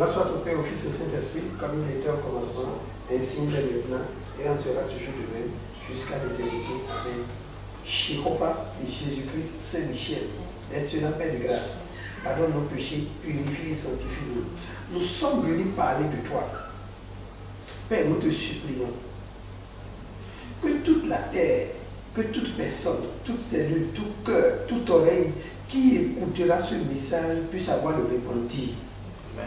Grâce soit au Père, au Fils et au Saint-Esprit, comme il était au commencement, ainsi il est maintenant, et en sera toujours de même, jusqu'à l'éternité. Amen. Jéhovah et Jésus-Christ, Saint Michel, excellent Père de grâce, pardonne nos péchés, purifie et sanctifie-nous. Nous sommes venus parler de toi. Père, nous te supplions que toute la terre, que toute personne, toute cellule, tout cœur, toute oreille qui écoutera ce message puisse avoir le repentir. Amen.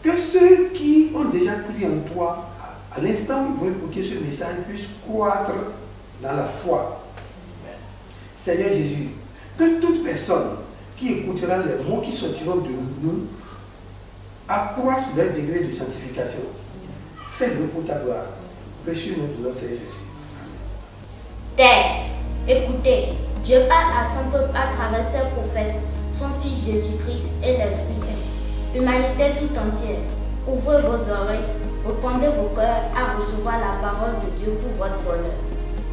Que ceux qui ont déjà cru en toi, à l'instant où ils vont écouter ce message, puissent croître dans la foi. Amen. Seigneur Jésus, que toute personne qui écoutera les mots qui sortiront de nous accroisse leur degré de sanctification. Fais-le pour ta gloire. Précieux nom de notre Seigneur Jésus. Terre, écoutez, Dieu parle à son peuple à travers ses prophètes, son Fils Jésus-Christ et l'Esprit Saint. Humanité tout entière, ouvrez vos oreilles, répandez vos cœurs à recevoir la parole de Dieu pour votre bonheur.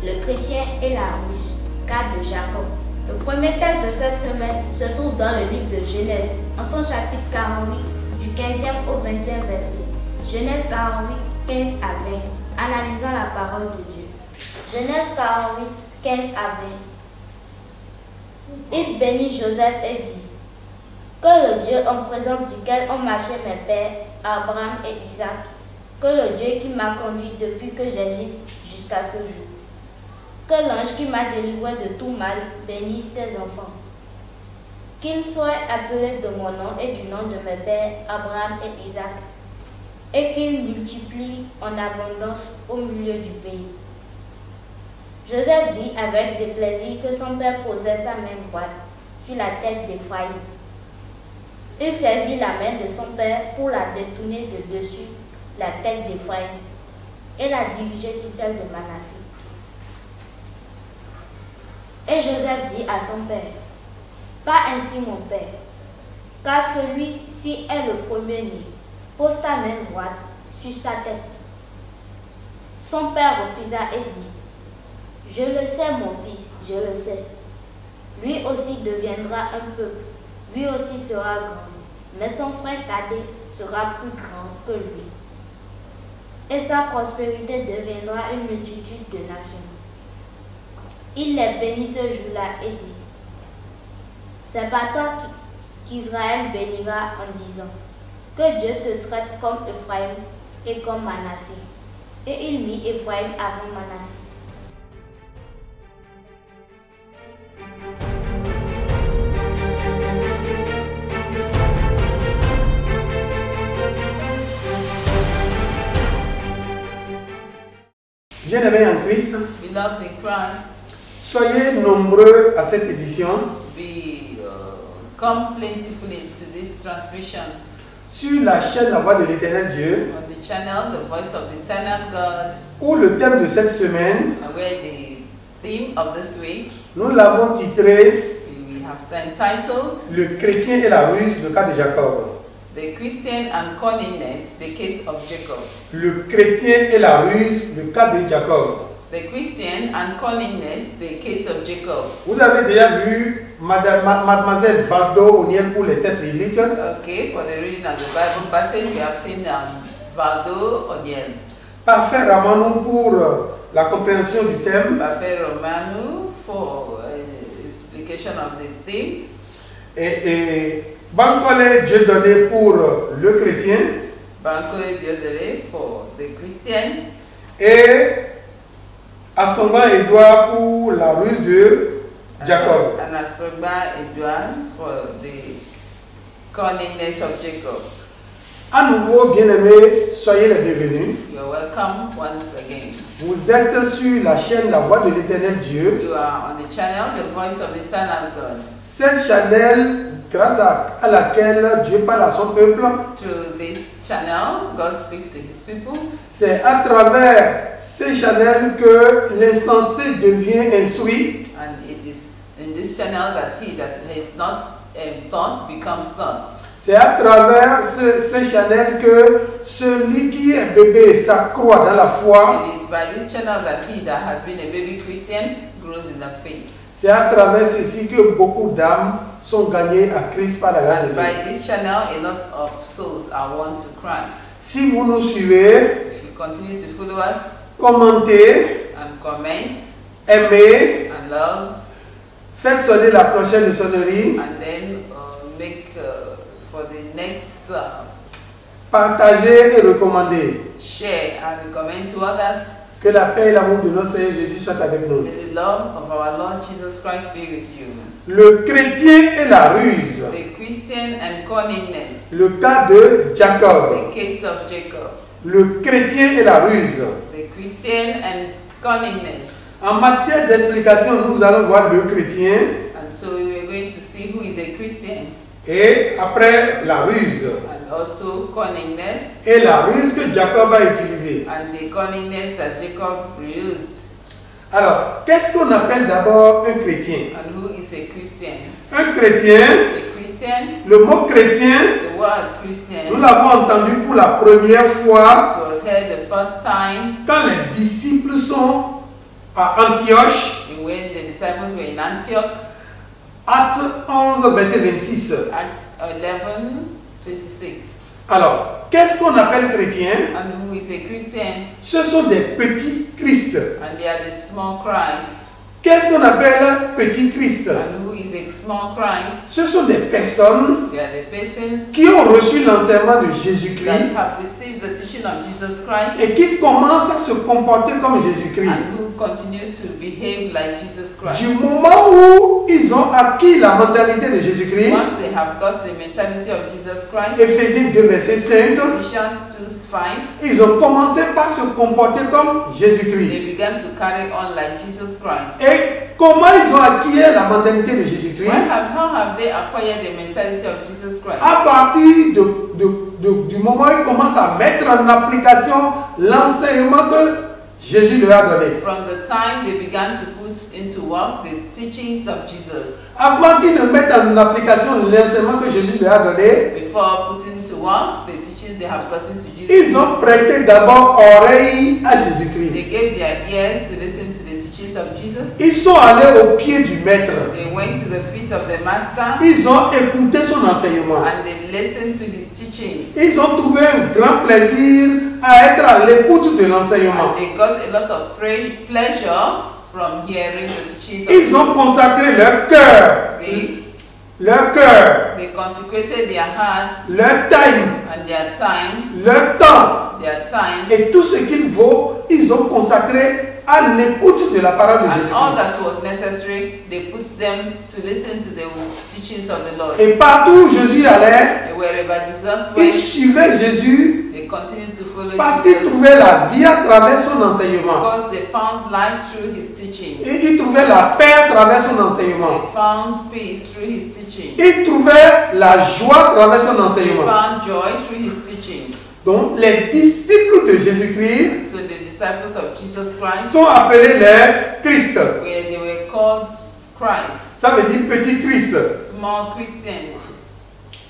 Le chrétien et la ruse, cas de Jacob. Le premier texte de cette semaine se trouve dans le livre de Genèse, en son chapitre 48, du 15e au 20e verset. Genèse 48, 15 à 20, analysant la parole de Dieu. Genèse 48, 15 à 20. Il bénit Joseph et dit: que le Dieu en présence duquel ont marché mes pères, Abraham et Isaac, que le Dieu qui m'a conduit depuis que j'existe jusqu'à ce jour, que l'ange qui m'a délivré de tout mal bénisse ses enfants, qu'ils soient appelés de mon nom et du nom de mes pères, Abraham et Isaac, et qu'ils multiplient en abondance au milieu du pays. Joseph vit avec déplaisir que son père posait sa main droite sur la tête d'Éphraïm. Il saisit la main de son père pour la détourner de dessus la tête d'Éphraïm et la diriger sur celle de Manassé. Et Joseph dit à son père: pas ainsi mon père, car celui-ci est le premier-né. Pose ta main droite sur sa tête. Son père refusa et dit: je le sais mon fils, je le sais. Lui aussi deviendra un peuple, lui aussi sera grand, mais son frère cadet sera plus grand que lui. Et sa prospérité deviendra une multitude de nations. Il les bénit ce jour-là et dit: c'est par toi qu'Israël bénira en disant: que Dieu te traite comme Éphraïm et comme Manassé. Et il mit Éphraïm avant Manassé. Bien-aimés en Christ, Beloved in Christ, soyez nombreux à cette édition come plentifully to this transmission sur la chaîne La Voix de l'Éternel Dieu, on the channel The Voice of the Eternal God, où le thème de cette semaine, where the theme of this week nous l'avons titré we have entitled Le chrétien et la ruse, le cas de Jacob. The Christian and Cunningness, the Case of Jacob. Le chrétien et la ruse, le cas de Jacob. The Christian and Cunningness, the Case of Jacob. Vous avez déjà vu Mademoiselle Valdo O'Neill pour les tests bibliques. Okay, for the reading of the Bible passage, we have seen Valdo O'Neill. Parfait Ramano pour la compréhension du thème. Parfait Romano for explication of the theme. Et Bankole Dieu donné pour le chrétien. Bankole Dieu donné for the Christian. Et Asomba Edouard pour la ruse de Jacob. And Asomba Edouard for the cunningness of Jacob. À nouveau, bien-aimés, soyez les bienvenus. You are welcome once again. Vous êtes sur la chaîne La Voix de l'Éternel Dieu. You are on the channel The Voice of Eternal God. Cette chaîne, grâce à laquelle Dieu parle à son peuple, Through this channel, God speaks to His people. c'est à travers ces chaînes que l'insensé devient instruit. And it is in this channel that he that is not thought becomes thought. C'est à travers ces chaînes que celui qui est bébé s'accroît dans la foi. It is by this channel that he that has been a baby Christian grows in the faith. C'est à travers ceci que beaucoup d'âmes sont gagnés à Christ par la grâce de And Dieu. by this channel, a lot of souls are won to Christ. Si vous nous suivez, If you continue to follow us commentez, and comment aimez, and love, faites sonner la clochette de sonnerie, and then make for the next partagez et recommandez. share and recommend to others. Que la paix et l'amour de notre Seigneur Jésus soient avec nous. May the love of our Lord Jesus Christ be with you. Le chrétien et la ruse. The Christian and cunningness. Le cas de Jacob. The case of Jacob. Le chrétien et la ruse. The Christian and cunningness. En matière d'explication, nous allons voir le chrétien And so we are going to see who is a Christian et après la ruse. and also cunningness Et la ruse que Jacob a utilisée. and the cunningness that Jacob used. Alors, qu'est-ce qu'on appelle d'abord un chrétien? And who is a Christian? Un chrétien, A Christian, le mot chrétien, the word Christian, nous l'avons entendu pour la première fois it was heard the first time quand les disciples sont à Antioche, when the disciples were in Antioch, Acte 11, verset 26. Acts 11:26. Alors, qu'est-ce qu'on appelle chrétien? And who is a Christian? Ce sont des petits Christ. And they are the small Christ. Qu'est-ce qu'on appelle petit Christ? And who is a small Christ? Ce sont des personnes They are the persons qui ont reçu l'enseignement de Jésus-Christ that have received the teaching of Jesus Christ et qui commencent à se comporter comme Jésus-Christ. and who continue to behave like Jesus Christ. Du moment où ils ont acquis la mentalité de Jésus-Christ, Once they have got the mentality of Jesus Christ, Éphésiens 2, verset 5, Ephesians 2:5, ils ont commencé par se comporter comme Jésus-Christ. they began to carry on like Jesus Christ. Et comment ils ont acquis la mentalité de Jésus-Christ? How have they acquired the mentality of Jesus Christ? À partir du moment où ils commencent à mettre en application l'enseignement que Jésus leur a donné. From the time they began to put into work the teachings of Jesus. Avant qu'ils ne mettent en application l'enseignement que Jésus leur a donné, Before putting to work the teachings they have gotten to Jesus, ils ont prêté d'abord oreille à they Jésus-Christ. gave their ears to listen to the teachings of Jesus. Ils sont allés au pied du maître. They went to the feet of the Master Ils ont écouté son enseignement. and they listened to his teachings. Ils ont trouvé un grand plaisir à être à l'écoute de l'enseignement. And they got a lot of pleasure from hearing the teachings of Ils ont consacré leur cœur, They consecrated their hearts leur time, and their time, leur temps et tout ce qu'il vaut, ils ont consacré à l'écoute de la parole de and Jésus. all that was necessary, they put them to listen to the teachings of the Lord. Et partout où Jésus allait, And wherever Jesus ils went, suivaient Jésus they continued to follow parce qu'ils Jesus trouvaient la vie à travers son enseignement. because they found life through his teachings. Et ils trouvaient la paix à travers son enseignement. They found peace through his teachings. Ils trouvaient la joie à travers son They enseignement. found joy through his teachings. Donc, les disciples de Jésus-Christ So the disciples of Jesus Christ, sont appelés les Christ. where they were called Christ, Ça veut dire petit Christ. small Christians.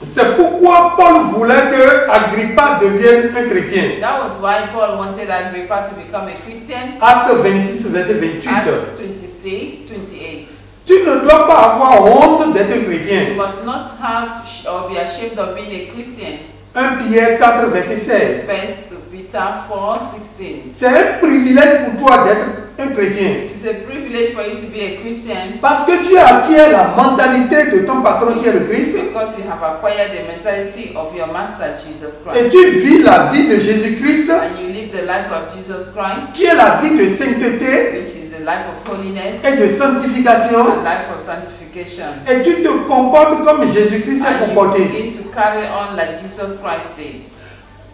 C'est pourquoi Paul voulait que Agrippa devienne un chrétien. That was why Paul wanted Agrippa to become a Christian. Acte 26, verset 28. Acts 26:28. Tu ne dois pas avoir honte d'être un chrétien. You must not have or be ashamed of being a Christian. 1 Pierre 4, verset 16. First Peter 4:16. C'est un privilège pour toi d'être un chrétien. It is a privilege for you to be a Christian Parce que tu as acquis la mentalité de ton patron qui est le Christ. because you have acquired the mentality of your master Jesus Et Christ. tu vis la vie de Jésus-Christ, And you live the life of Jesus Christ, qui est la vie de sainteté which is the life of holiness et de sanctification. and life of sanctification. Et tu te comportes comme Jésus-Christ s'est And you comporté. begin to carry on like Jesus Christ did.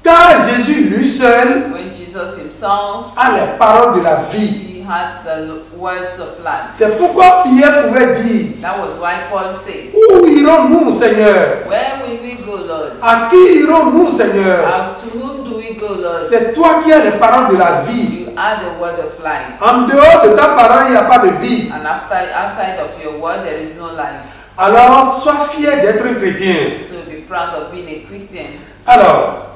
Car Jésus lui seul When Jesus himself, a les paroles de la vie. he had the words of life. C'est pourquoi Pierre pouvait dire, That was why Paul said, où irons-nous, Seigneur? where will we go, Lord? À qui irons-nous, Seigneur? To whom do we go, Lord? C'est toi qui as les paroles de la vie. You are the word of life. En dehors de ta parole, il n'y a pas de vie. And outside of your word, there is no life. Alors, sois fier d'être un chrétien. So be proud of being a Christian. Alors,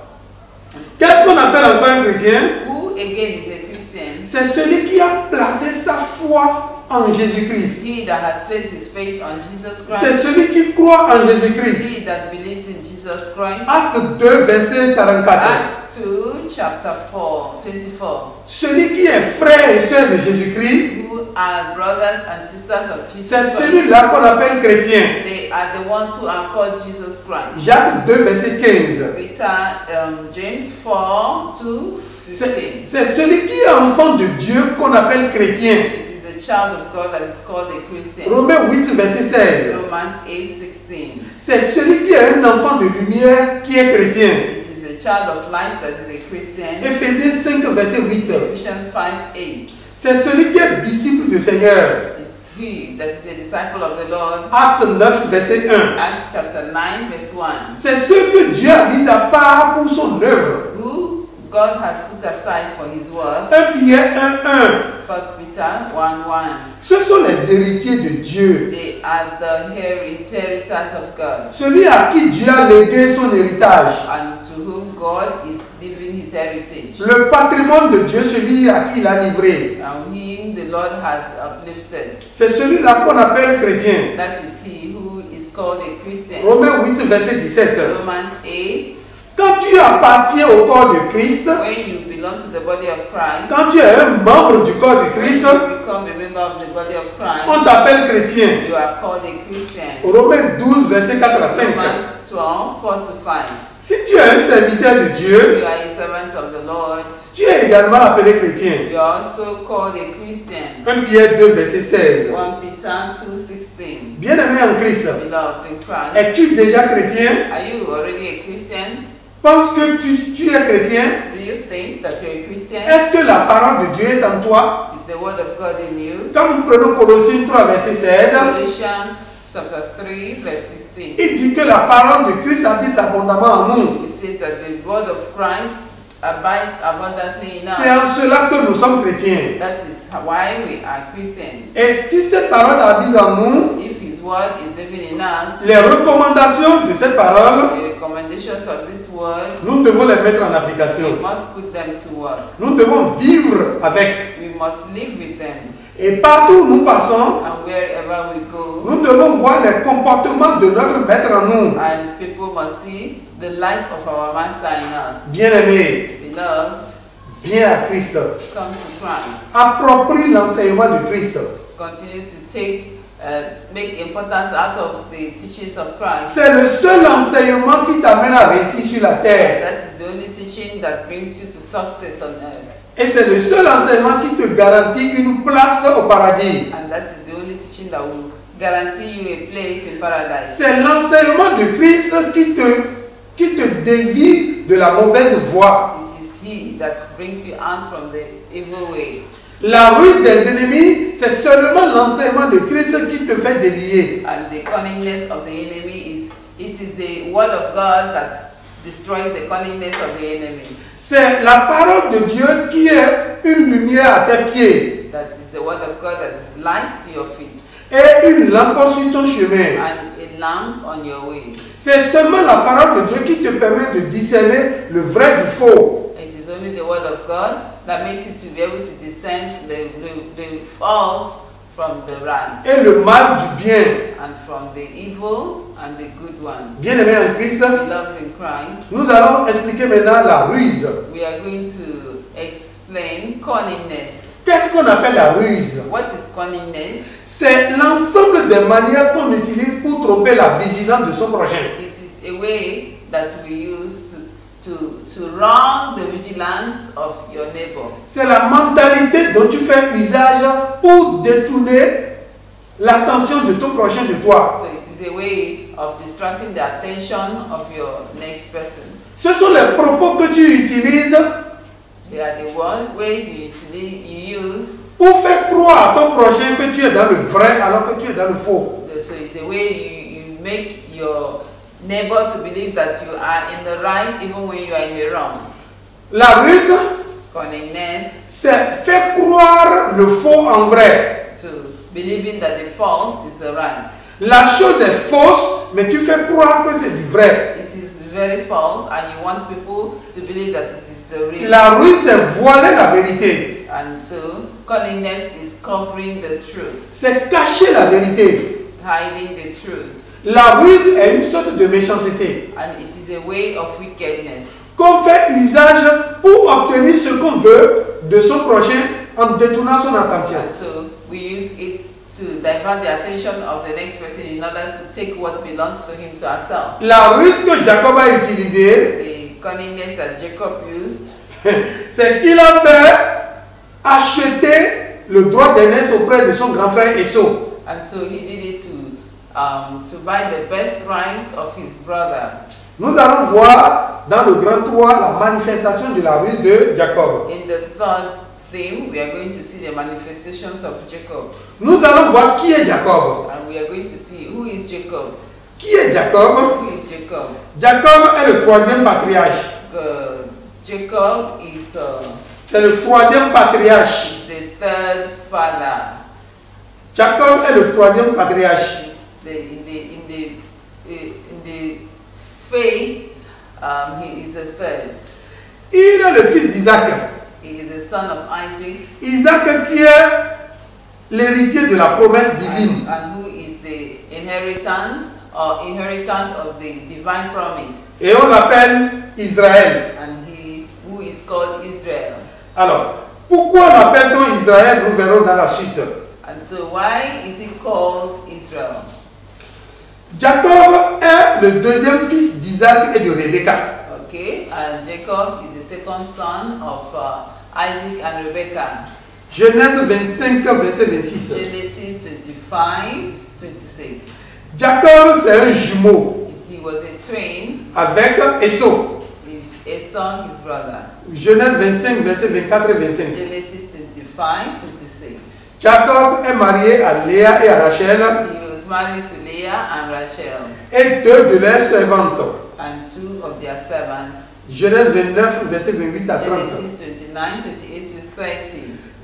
qu'est-ce qu'on appelle encore un chrétien? Who again is a Christian? C'est celui qui a placé sa foi en Jésus-Christ. He that has placed his faith on Jesus C'est Christ. celui qui croit en Jésus-Christ. He that believes in Jesus Christ. Acte 2, verset 44. Acts 2, chapter 4, 24. Celui qui est frère et sœur de Jésus-Christ, Who are brothers and sisters of Jesus c'est Christ. celui-là qu'on appelle chrétien. They are the ones who are called Jesus Christ. Jacques 2, verset 15. James 4, 2, 15. C'est celui qui est enfant de Dieu qu'on appelle chrétien. It is the child of God that is called a Christian. Romains 8, verset 16. Romans 8, 16. C'est celui qui est un enfant de lumière qui est chrétien. It is a child of light that is a Christian. Éphésiens 5, verset 8. Ephesians 5, 8. C'est celui qui est disciple du Seigneur. It's he that is a disciple of the Lord. Acte 9, verset 1. Acts chapter 9, verse 1. C'est ceux que Dieu a mis à part pour son œuvre. Who God has put aside for his work. 1 Pierre 1, 1. 1 Peter 1, 1. Ce sont les héritiers de Dieu. They are the inheritors of God, Celui à qui Dieu a légué son héritage. and to whom God is leaving his heritage. Le patrimoine de Dieu, celui à qui il a livré. And him the Lord has uplifted. C'est celui-là qu'on appelle chrétien. That is he who is called a Christian. Romains 8, verset 17. Romans 8. Quand tu appartiens au corps de Christ, When you belong to the body of Christ, quand tu es un membre du corps de when Christ, you become a member of the body of Christ, on t'appelle chrétien. you are called a Christian. Romains 12, verset 4 à 5. Romans 12, 4 to 5. Si tu es un serviteur de Dieu, You are a servant of the Lord. tu es également appelé chrétien. You are also called a Christian. 1 Pierre 2, verset 16. 1 Peter 2:16. Bien-aimé en Christ, Beloved in Christ, es-tu déjà chrétien? are you already a Christian? Pense que tu es chrétien? Do you think that you're a Christian? Est-ce que la parole de Dieu est en toi? Is the word of God in you? Quand nous prenons Colossiens 3, verset 16, Colossians chapter 3, verse 16. il dit que la parole de Christ habite abondamment en nous. It says that the word of Christ abides abundantly in C'est us. en cela que nous sommes chrétiens. That is why we are Christians. Et si cette parole habite en nous, If his word is living in us, les recommandations de cette parole, the recommendations of this word, nous devons les mettre en we application. must put them to work. Nous devons vivre avec. We must live with them. Et partout où nous passons, And wherever we go, nous devons voir les comportements de notre maître en nous. and people must see the life of our master in us. Bien-aimé, Beloved, viens à Christ. come to Christ. Approprie l'enseignement de Christ. Continue to make importance out of the teachings of Christ. C'est le seul enseignement qui t'amène à réussir sur la terre. That is the only teaching that brings you to success on earth. Et c'est le seul enseignement qui te garantit une place au paradis. And that is the only teaching that will guarantee you a place in paradise. C'est l'enseignement de Christ qui te dévie de la mauvaise voie. It is he that brings you out from the evil way. La ruse des ennemis, c'est seulement l'enseignement de Christ qui te fait dévier. And the cunningness of the enemy is the word of God that destroys the cunningness of the enemy. C'est la parole de Dieu qui est une lumière à tes pieds That is the word of God that is light to your feet et une lampe sur ton chemin. and a lamp on your way. C'est seulement la parole de Dieu qui te permet de discerner le vrai du faux. It is only the word of God that makes you to be able to discern the false from the right, Et le mal du bien. and from the evil and the good one. Bien-aimé en Christ, Beloved in Christ, nous allons expliquer maintenant la ruse. we are going to explain cunningness. Qu'est-ce qu'on appelle la ruse? What is cunningness? C'est l'ensemble des manières qu'on utilise pour tromper la vigilance de son prochain. It is a way that we use to wrong the vigilance of your neighbor. C'est la mentalité dont tu fais usage pour détourner l'attention de ton prochain de toi. So it is a way of distracting the attention of your next person. Ce sont les propos que tu utilises They are the ways you use. pour faire croire à ton prochain que tu es dans le vrai alors que tu es dans le faux. So it's the way you make your neighbor to believe that you are in the right even when you are in the wrong. La ruse, Cunningness, c'est faire croire le faux en vrai. to believing that the false is the right. La chose est fausse, mais tu fais croire que c'est du vrai. It is very false and you want people to believe that it is the real. La ruse, c'est voiler la vérité. And so, cunningness is covering the truth, C'est cacher la vérité. hiding the truth. La ruse est une sorte de méchanceté And it is a way of wickedness qu'on fait usage pour obtenir ce qu'on veut de son prochain en détournant son attention. and so we use it to divert the attention of the next person in order to take what belongs to him to ourselves. La ruse que Jacob a utilisée, The cunningness that Jacob used, c'est qu'il a fait acheter le droit d'aînesse auprès de son grand frère Esau. and so he did it to buy the birthright of his brother. Nous allons voir dans le grand 3 la manifestation de la ruse de Jacob. In the third theme, we are going to see the manifestations of Jacob, Nous allons voir qui est Jacob. and we are going to see who is Jacob. Qui est Jacob? Who is Jacob? Jacob est le troisième patriarche. Jacob is C'est le troisième patriarche. the third father. Jacob est le troisième patriarche. In the faith, he is the third. Il est le fils d'Isaac. He is the son of Isaac, Isaac qui est l'héritier de la promesse divine. and who is the inheritance or inheritant of the divine promise, Et on l'appelle Israël. and he who is called Israel. Alors, pourquoi l'appelle-t-on Israël? Nous verrons dans la suite. And so why is he called Israel? Jacob est le deuxième fils d'Isaac et de Rebecca. Okay, and Jacob is the second son of Isaac and Rebekah. Genèse 25, verset 26. Genesis 25, 26. Jacob, c'est un jumeau He was a twin avec Esau. with Esau, his brother. Genèse 25, verset 24 et 25. Genesis 25, 26. Jacob est marié à Léa et à Rachel He was married to Leah and Rachel et deux de leurs servantes. and two of their servants. Genèse 29, verset 28 à 30. Genesis 29, 28 to 30.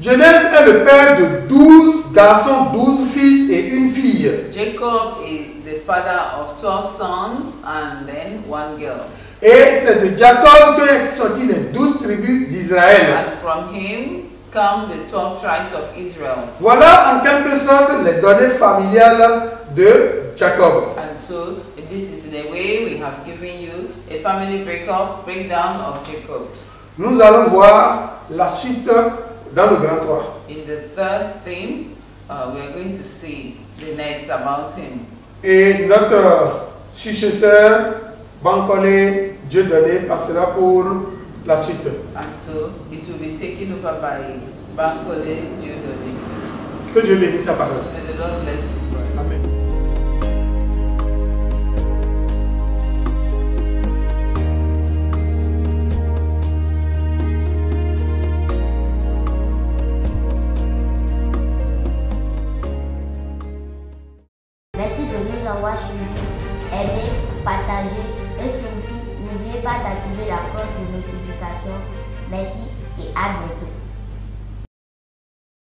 Genèse est le père de 12 garçons, 12 fils et une fille. Jacob is the father of 12 sons and then one girl. Et c'est de Jacob que sont sortis les 12 tribus d'Israël. And from him come the 12 tribes of Israel. Voilà en quelque sorte les données familiales de Jacob. And so this is in a way we have given you a family breakdown of Jacob. Nous allons voir la suite dans le grand 3. In the third theme, we are going to see the next about him. Et notre successeur, Bankole Dieudonné, passera pour la suite. And so it will be taken over by Bankole Dieudonné. Que Dieu bénisse sa parole. May the Lord bless you. Amen. Merci de nous avoir suivis. Aimez, partagez et surtout, n'oubliez pas d'activer la cloche de notification. Merci et à bientôt.